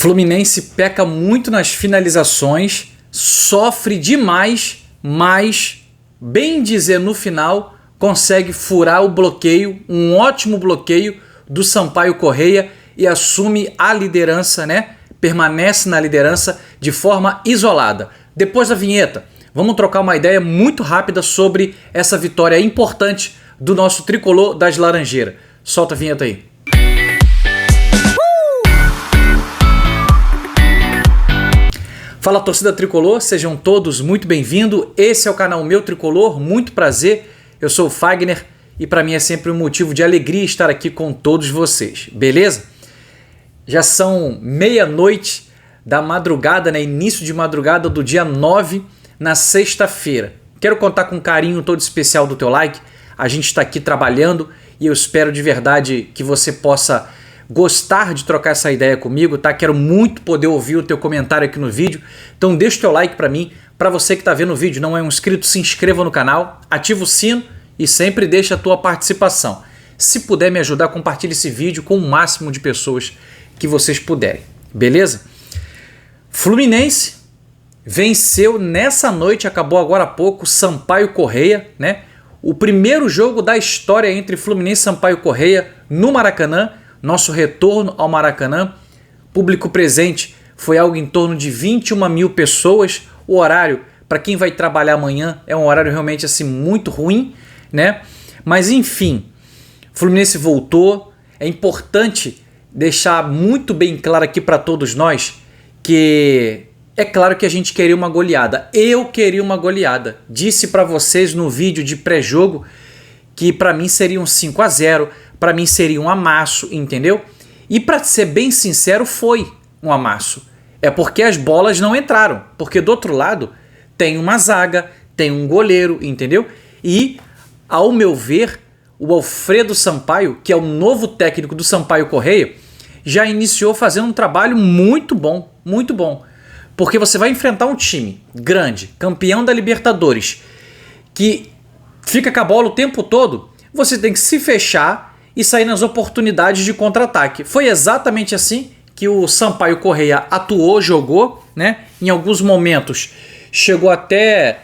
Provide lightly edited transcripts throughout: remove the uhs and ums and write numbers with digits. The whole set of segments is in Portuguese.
Fluminense peca muito nas finalizações, sofre demais, mas, bem dizer, no final, consegue furar o bloqueio, um ótimo bloqueio do Sampaio Corrêa e assume a liderança, né? Permanece na liderança de forma isolada. Depois da vinheta, vamos trocar uma ideia muito rápida sobre essa vitória importante do nosso tricolor das Laranjeiras. Solta a vinheta aí. Fala, torcida tricolor, sejam todos muito bem-vindos. Esse é o canal Meu Tricolor, muito prazer. Eu sou o Fagner e para mim é sempre um motivo de alegria estar aqui com todos vocês, beleza? Já são meia-noite da madrugada, né? Início de madrugada do dia 9, na sexta-feira. Quero contar com um carinho todo especial do teu like. A gente está aqui trabalhando e eu espero de verdade que você possa gostar de trocar essa ideia comigo, tá? Quero muito poder ouvir o teu comentário aqui no vídeo. Então deixa o teu like para mim. Para você que está vendo o vídeo, não é um inscrito, se inscreva no canal, ativa o sino e sempre deixa a tua participação. Se puder me ajudar, compartilhe esse vídeo com o máximo de pessoas que vocês puderem, beleza? Fluminense venceu nessa noite, acabou agora há pouco, Sampaio Corrêa, né? O primeiro jogo da história entre Fluminense e Sampaio Corrêa no Maracanã. Nosso retorno ao Maracanã, público presente, foi algo em torno de 21 mil pessoas. O horário, para quem vai trabalhar amanhã, é um horário realmente assim muito ruim, né? Mas enfim, Fluminense voltou. É importante deixar muito bem claro aqui para todos nós que é claro que a gente queria uma goleada. Eu queria uma goleada. Disse para vocês no vídeo de pré-jogo que para mim seria um 5-0, para mim seria um amasso, entendeu? E para ser bem sincero, foi um amasso. É porque as bolas não entraram, porque do outro lado tem uma zaga, tem um goleiro, entendeu? E, ao meu ver, o Alfredo Sampaio, que é o novo técnico do Sampaio Corrêa, já iniciou fazendo um trabalho muito bom, muito bom. Porque você vai enfrentar um time grande, campeão da Libertadores, que fica com a bola o tempo todo, você tem que se fechar e sair nas oportunidades de contra-ataque. Foi exatamente assim que o Sampaio Corrêa atuou, jogou, né? Em alguns momentos chegou até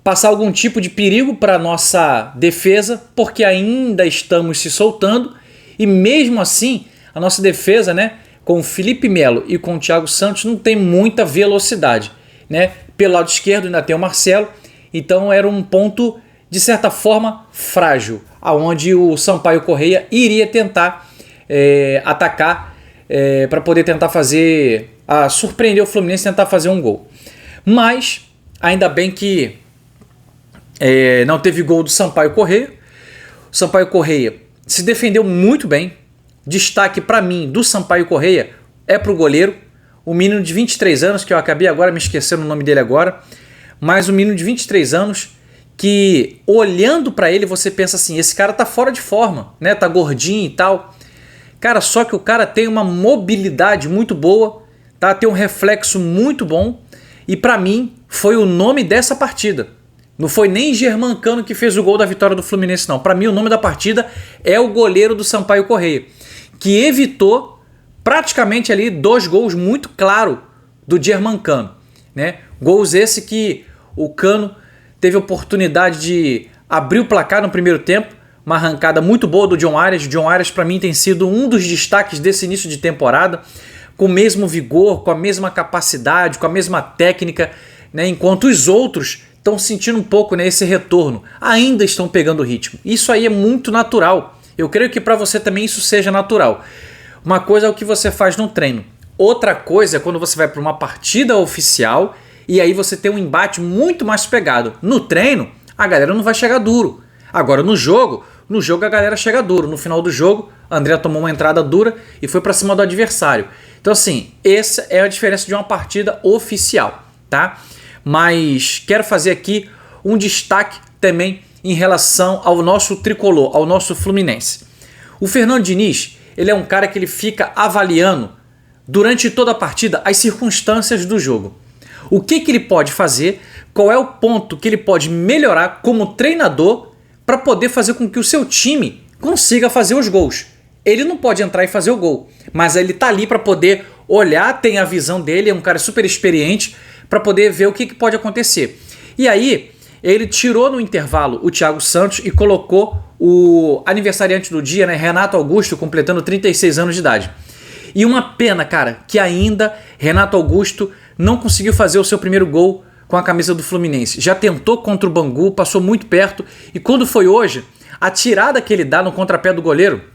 passar algum tipo de perigo para a nossa defesa, porque ainda estamos se soltando e mesmo assim a nossa defesa, né, com o Felipe Melo e com o Thiago Santos não tem muita velocidade, né? Pelo lado esquerdo ainda tem o Marcelo, então era um ponto de certa forma frágil, aonde o Sampaio Corrêa iria tentar atacar para poder tentar surpreender o Fluminense, tentar fazer um gol. Mas ainda bem que não teve gol do Sampaio Corrêa. O Sampaio Corrêa se defendeu muito bem. Destaque para mim do Sampaio Corrêa é para o goleiro, o menino de 23 anos, que eu acabei agora me esquecendo o nome dele agora, mas o menino de 23 anos que, olhando para ele, você pensa assim, esse cara tá fora de forma, né? Tá gordinho e tal. Cara, só que o cara tem uma mobilidade muito boa, tá? Tem um reflexo muito bom e para mim foi o nome dessa partida. Não foi nem Germancano que fez o gol da vitória do Fluminense, não. Para mim o nome da partida é o goleiro do Sampaio Corrêa, que evitou praticamente ali 2 gols muito claros do Germancano, né? Gols esse que o Cano teve a oportunidade de abrir o placar no primeiro tempo, uma arrancada muito boa do John Arias. O John Arias para mim tem sido um dos destaques desse início de temporada, com o mesmo vigor, com a mesma capacidade, com a mesma técnica, né? Enquanto os outros estão sentindo um pouco, né, esse retorno, ainda estão pegando o ritmo. Isso aí é muito natural. Eu creio que para você também isso seja natural. Uma coisa é o que você faz no treino. Outra coisa é quando você vai para uma partida oficial e aí você tem um embate muito mais pegado. No treino, a galera não vai chegar duro. Agora no jogo a galera chega duro. No final do jogo, a André tomou uma entrada dura e foi para cima do adversário. Então assim, essa é a diferença de uma partida oficial, tá? Mas quero fazer aqui um destaque também em relação ao nosso tricolor, ao nosso Fluminense. O Fernando Diniz, ele é um cara que ele fica avaliando durante toda a partida as circunstâncias do jogo. O que ele pode fazer, qual é o ponto que ele pode melhorar como treinador para poder fazer com que o seu time consiga fazer os gols. ele não pode entrar e fazer o gol, mas ele tá ali para poder olhar, tem a visão dele, é um cara super experiente para poder ver o que pode acontecer. E aí, ele tirou no intervalo o Thiago Santos e colocou o aniversariante do dia, né, Renato Augusto, completando 36 anos de idade. E uma pena, cara, que ainda Renato Augusto não conseguiu fazer o seu primeiro gol com a camisa do Fluminense. Já tentou contra o Bangu, passou muito perto, e quando foi hoje, a tirada que ele dá no contrapé do goleiro,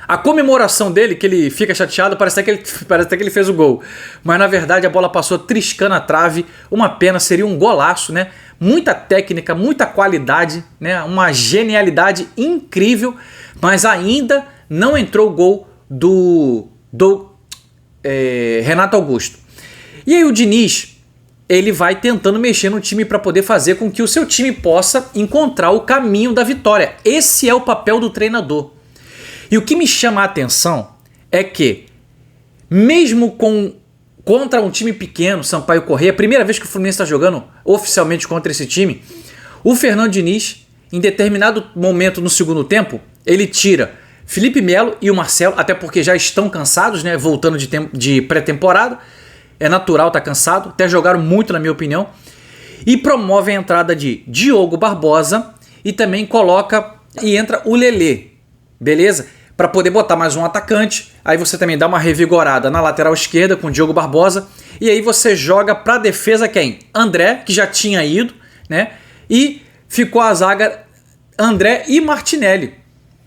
a comemoração dele, que ele fica chateado, parece até que ele fez o gol. Mas na verdade a bola passou triscando a trave. Uma pena, seria um golaço, né? Muita técnica, muita qualidade, né? Uma genialidade incrível. Mas ainda não entrou o gol do Renato Augusto. E aí o Diniz, ele vai tentando mexer no time para poder fazer com que o seu time possa encontrar o caminho da vitória. Esse é o papel do treinador. E o que me chama a atenção é que, mesmo contra um time pequeno, Sampaio Corrêa, a primeira vez que o Fluminense está jogando oficialmente contra esse time, o Fernando Diniz, em determinado momento no segundo tempo, ele tira Felipe Melo e o Marcelo, até porque já estão cansados, né, voltando de pré-temporada, é natural estar cansado, até jogaram muito na minha opinião, e promove a entrada de Diogo Barbosa e também coloca e entra o Lelê, beleza? Para poder botar mais um atacante, aí você também dá uma revigorada na lateral esquerda com o Diogo Barbosa, e aí você joga para a defesa quem? André, que já tinha ido, né? E ficou a zaga André e Martinelli.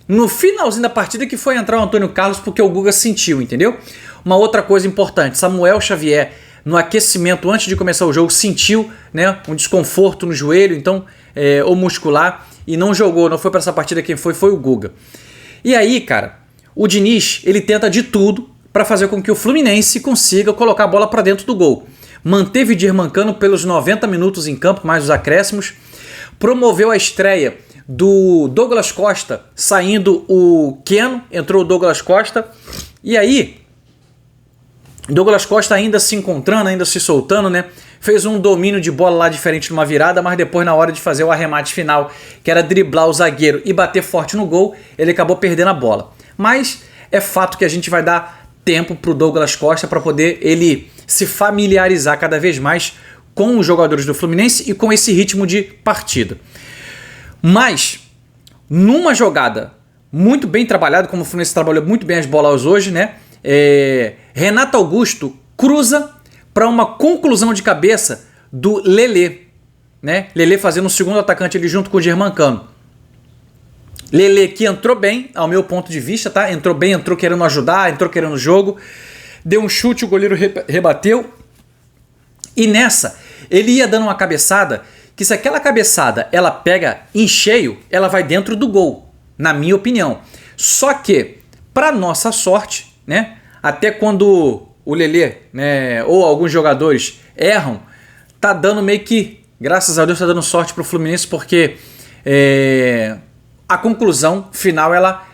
No finalzinho da partida que foi entrar o Antônio Carlos porque o Guga sentiu, entendeu? Uma outra coisa importante, Samuel Xavier, no aquecimento antes de começar o jogo, sentiu, né, um desconforto no joelho, então, ou muscular, e não jogou, não foi para essa partida, quem foi o Guga. E aí, cara, o Diniz, ele tenta de tudo para fazer com que o Fluminense consiga colocar a bola para dentro do gol. Manteve Germancano pelos 90 minutos em campo, mais os acréscimos. Promoveu a estreia do Douglas Costa, saindo o Keno, entrou o Douglas Costa. E aí, Douglas Costa ainda se encontrando, ainda se soltando, né? Fez um domínio de bola lá diferente numa virada, mas depois na hora de fazer o arremate final, que era driblar o zagueiro e bater forte no gol, ele acabou perdendo a bola. Mas é fato que a gente vai dar tempo para o Douglas Costa para poder ele se familiarizar cada vez mais com os jogadores do Fluminense e com esse ritmo de partida. Mas, numa jogada muito bem trabalhada, como o Fluminense trabalhou muito bem as bolas hoje, né? Renato Augusto cruza para uma conclusão de cabeça do Lelê, né? Lelê fazendo o segundo atacante ali junto com o Germancano. Lelê que entrou bem, ao meu ponto de vista, tá? Entrou bem, entrou querendo ajudar, entrou querendo o jogo, deu um chute, o goleiro rebateu. E nessa, ele ia dando uma cabeçada, que se aquela cabeçada ela pega em cheio, ela vai dentro do gol, na minha opinião. Só que, para nossa sorte, né? Até quando o Lelê, né, ou alguns jogadores erram, tá dando meio que, graças a Deus, tá dando sorte pro Fluminense, porque a conclusão final ela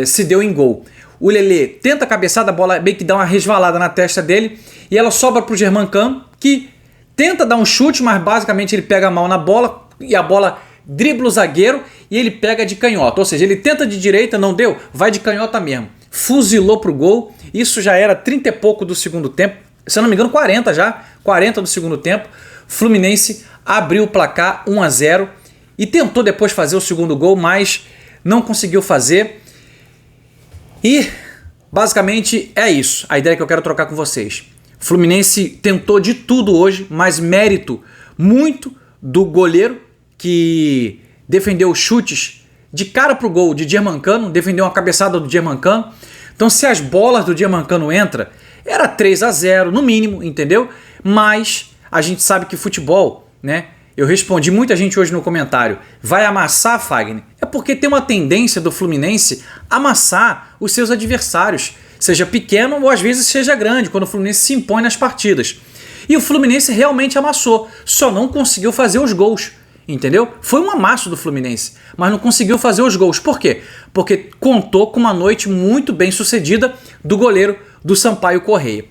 se deu em gol. O Lelê tenta a cabeçada, a bola meio que dá uma resvalada na testa dele e ela sobra pro Germancano, que tenta dar um chute, mas basicamente ele pega mal na bola e a bola dribla o zagueiro e ele pega de canhota. Ou seja, ele tenta de direita, não deu, vai de canhota mesmo. Fuzilou pro gol, isso já era 30 e pouco do segundo tempo, se eu não me engano 40 já, 40 do segundo tempo. Fluminense abriu o placar 1-0 e tentou depois fazer o segundo gol, mas não conseguiu fazer. E basicamente é isso, a ideia que eu quero trocar com vocês. Fluminense tentou de tudo hoje, mas mérito muito do goleiro, que defendeu chutes de cara pro gol de Germancano, defendeu uma cabeçada do Germancano. Então se as bolas do Germancano entram, era 3-0 no mínimo, entendeu? Mas a gente sabe que futebol, né? Eu respondi muita gente hoje no comentário, vai amassar, Fagner? É porque tem uma tendência do Fluminense amassar os seus adversários, seja pequeno ou às vezes seja grande, quando o Fluminense se impõe nas partidas. E o Fluminense realmente amassou, só não conseguiu fazer os gols, entendeu? Foi um amasso do Fluminense, mas não conseguiu fazer os gols. Por quê? Porque contou com uma noite muito bem sucedida do goleiro do Sampaio Corrêa.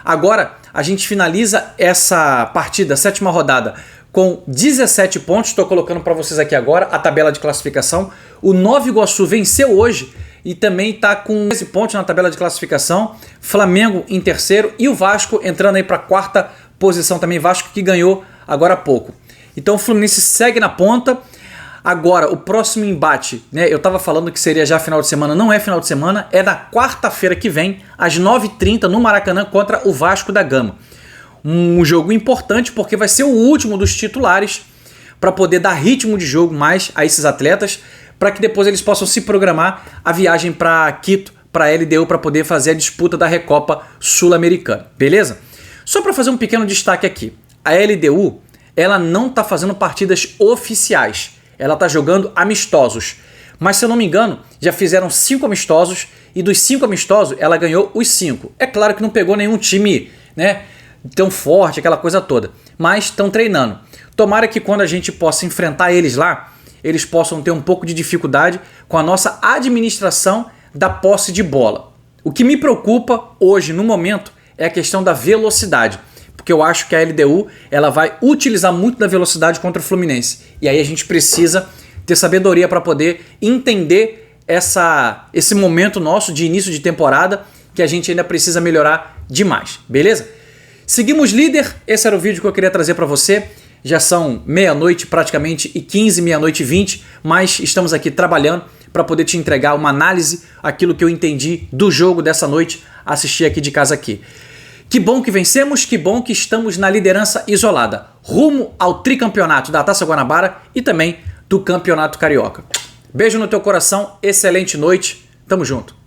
Agora, a gente finaliza essa partida, a 7ª rodada, com 17 pontos. Estou colocando para vocês aqui agora a tabela de classificação. O Nova Iguaçu venceu hoje e também está com 13 pontos na tabela de classificação. Flamengo em terceiro e o Vasco entrando aí para a quarta posição também. Vasco que ganhou agora há pouco. Então o Fluminense segue na ponta. Agora, o próximo embate, né? Eu estava falando que seria já final de semana, não é final de semana, é na quarta-feira que vem, às 9h30, no Maracanã, contra o Vasco da Gama. Um jogo importante porque vai ser o último dos titulares para poder dar ritmo de jogo mais a esses atletas, para que depois eles possam se programar a viagem para Quito, para a LDU, para poder fazer a disputa da Recopa Sul-Americana, beleza? Só para fazer um pequeno destaque aqui, a LDU, ela não está fazendo partidas oficiais, ela está jogando amistosos, mas se eu não me engano, já fizeram 5 amistosos e dos 5 amistosos ela ganhou os 5. É claro que não pegou nenhum time, né, tão forte, aquela coisa toda, mas estão treinando. Tomara que quando a gente possa enfrentar eles lá, eles possam ter um pouco de dificuldade com a nossa administração da posse de bola. O que me preocupa hoje, no momento, é a questão da velocidade, porque eu acho que a LDU ela vai utilizar muito da velocidade contra o Fluminense. E aí a gente precisa ter sabedoria para poder entender esse momento nosso de início de temporada, que a gente ainda precisa melhorar demais, beleza? Seguimos líder, esse era o vídeo que eu queria trazer para você. Já são meia-noite praticamente e 15, meia-noite e 20, mas estamos aqui trabalhando para poder te entregar uma análise, aquilo que eu entendi do jogo dessa noite, assistir aqui de casa aqui. Que bom que vencemos, que bom que estamos na liderança isolada, rumo ao tricampeonato da Taça Guanabara e também do Campeonato Carioca. Beijo no teu coração, excelente noite, tamo junto.